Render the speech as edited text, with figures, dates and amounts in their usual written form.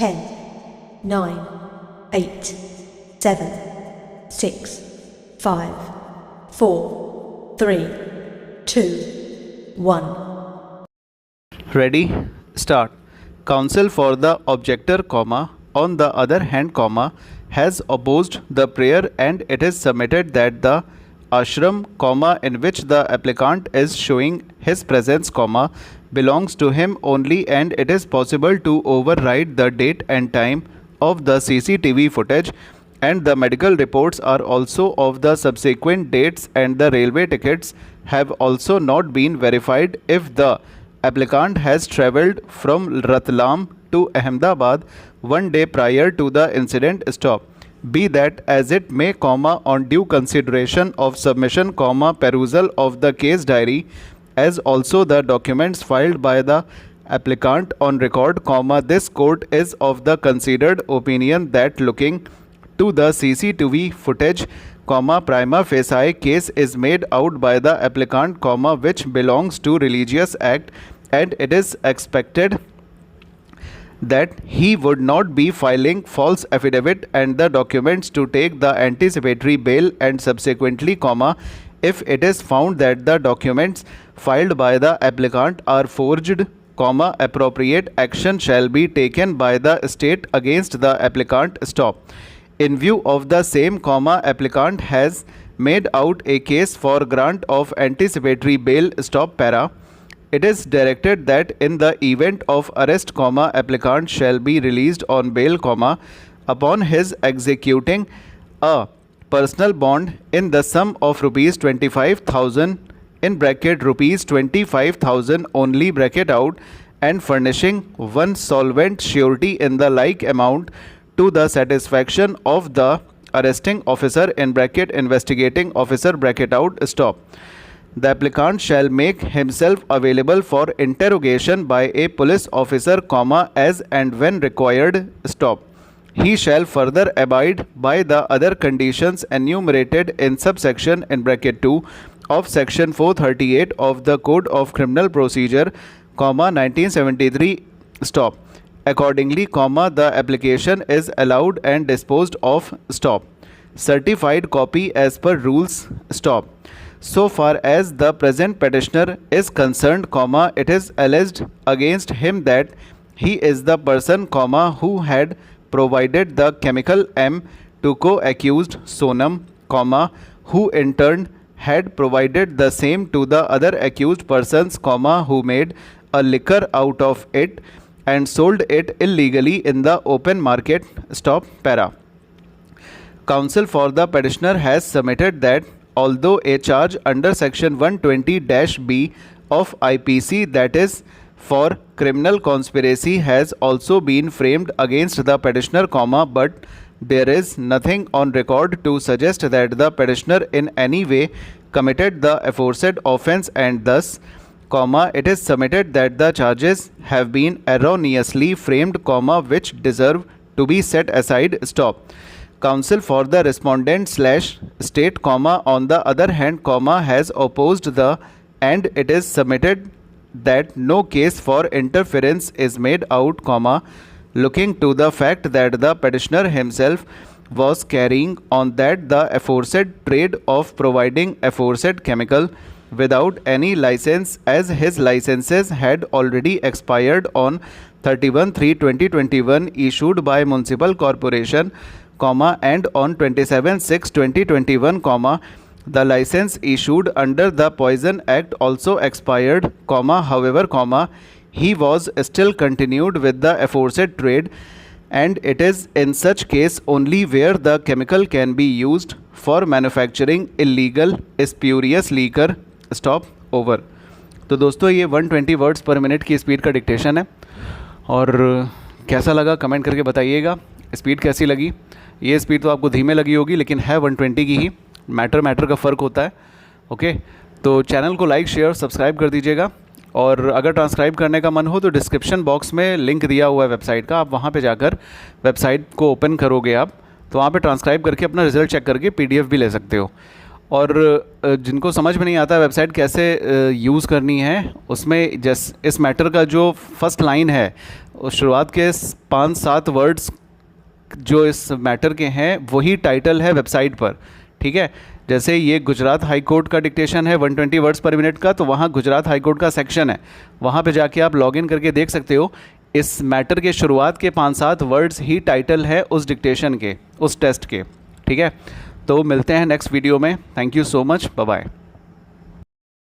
10, 9, 8, 7, 6, 5, 4, 3, 2, 1. Ready? Start. Counsel for the objector, on the other hand, has opposed the prayer, and it is submitted that the ashram, in which the applicant is showing his presence, belongs to him only, and it is possible to override the date and time of the CCTV footage, and the medical reports are also of the subsequent dates, and the railway tickets have also not been verified if the applicant has travelled from Ratlam to Ahmedabad 1 day prior to the incident stop. Be that as it may, on due consideration of submission, perusal of the case diary, as also the documents filed by the applicant on record, this court is of the considered opinion that looking to the CCTV footage, prima facie case is made out by the applicant, which belongs to religious act, and it is expected that he would not be filing false affidavit and the documents to take the anticipatory bail, and subsequently, if it is found that the documents filed by the applicant are forged, appropriate action shall be taken by the state against the applicant. Stop. In view of the same, applicant has made out a case for grant of anticipatory bail. Stop. Para. It is directed that in the event of arrest, applicant shall be released on bail, upon his executing a personal bond in the sum of rupees 25,000 in bracket rupees 25,000 only bracket out, and furnishing one solvent surety in the like amount to the satisfaction of the arresting officer in bracket investigating officer bracket out. Stop. The applicant shall make himself available for interrogation by a police officer, as and when required. Stop. He shall further abide by the other conditions enumerated in subsection in bracket 2 of section 438 of the Code of Criminal Procedure, 1973. Stop. Accordingly, the application is allowed and disposed of. Stop. Certified copy as per rules. Stop. So far as the present petitioner is concerned, it is alleged against him that he is the person, who had provided the chemical M to co-accused Sonam, who in turn had provided the same to the other accused persons, who made a liquor out of it and sold it illegally in the open market. Stop. Para. Counsel for the petitioner has submitted that although a charge under section 120-B of IPC, that is for criminal conspiracy, has also been framed against the petitioner, but there is nothing on record to suggest that the petitioner in any way committed the aforesaid offence, and thus, it is submitted that the charges have been erroneously framed, which deserve to be set aside. Stop. Counsel for the respondent / state, on the other hand, has opposed the, and it is submitted that no case for interference is made out, looking to the fact that the petitioner himself was carrying on that the aforesaid trade of providing aforesaid chemical without any license, as his licenses had already expired on 31/3/2021 issued by Municipal Corporation, and on 27/6/2021, the license issued under the Poison Act also expired, however, he was still continued with the aforesaid trade, and it is in such case only where the chemical can be used for manufacturing illegal spurious liquor. Stop. Over. तो दोस्तों ये 120 words पर minute की speed का dictation है, और कैसा लगा कमेंट करके बताइएगा। स्पीड कैसी लगी? ये स्पीड तो आपको धीमे लगी होगी, लेकिन है 120 की ही। मैटर का फ़र्क होता है। ओके, तो चैनल को लाइक शेयर सब्सक्राइब कर दीजिएगा, और अगर ट्रांसक्राइब करने का मन हो तो डिस्क्रिप्शन बॉक्स में लिंक दिया हुआ है वेबसाइट का, आप वहाँ पे जाकर वेबसाइट को ओपन करोगे आप, तो वहाँ पे ट्रांसक्राइब करके अपना रिजल्ट चेक करके PDF भी ले सकते हो। और जिनको समझ में नहीं आता वेबसाइट कैसे यूज़ करनी है, उसमें इस मैटर का जो फर्स्ट लाइन है, उस शुरुआत के 5-7 वर्ड्स जो इस मैटर के हैं वही टाइटल है वेबसाइट पर, ठीक है। जैसे ये गुजरात हाई कोर्ट का डिक्टेशन है 120 वर्ड्स पर मिनट का, तो वहाँ गुजरात हाई कोर्ट का सेक्शन है, वहाँ पे जाके आप लॉगिन करके देख सकते हो। इस मैटर के शुरुआत के 5-7 वर्ड्स ही टाइटल है उस डिक्टेशन के, उस टेस्ट के, ठीक है। तो मिलते हैं नेक्स्ट वीडियो में। Thank you so much, bye bye.